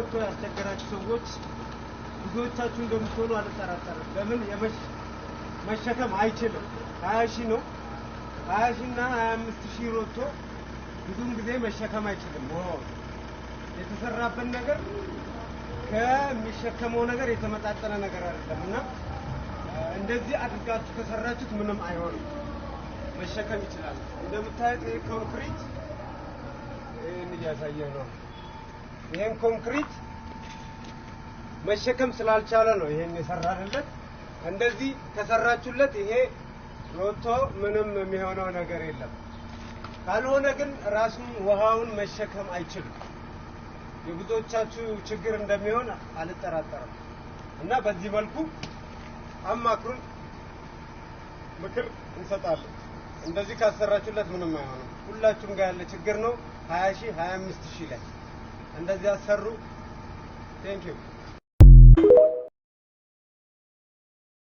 ሮቶ ያስቸገራችሁ ሰዎች ብዙዎቻችሁ እንደምትሆኑ አልጠራጠርም። ለምን መሸከም አይችልም። 20 ሺህ ነው 20 ሺህ እና 25 ሺህ ሮቶ ብዙም ጊዜ መሸከም አይችልም። የተሰራበት ነገር ከሚሸከመው ነገር የተመጣጠነ ነገር አይደለምና እንደዚህ አድርጋችሁ ከሰራችሁት ምንም አይሆንም፣ መሸከም ይችላል። እንደምታዩት ይሄ ኮንክሪት ይሄን እያሳየሁ ነው። ይሄን ኮንክሪት መሸከም ስላልቻለ ነው ይሄን የሰራንለት። እንደዚህ ከሰራችሁለት ይሄ ሮቶ ምንም የሚሆነው ነገር የለም። ካልሆነ ግን ራሱን ውሃውን መሸከም አይችልም። የብዙዎቻችሁ ችግር እንደሚሆን አልጠራጠርም እና በዚህ መልኩ አማክሩን፣ ምክር እንሰጣለን። እንደዚህ ካሰራችሁለት ምንም አይሆንም። ሁላችሁም ጋር ያለ ችግር ነው። 20 ሺህ 25 ሺህ ላይ እንደዚህ አሰሩ። ቴንክ ዩ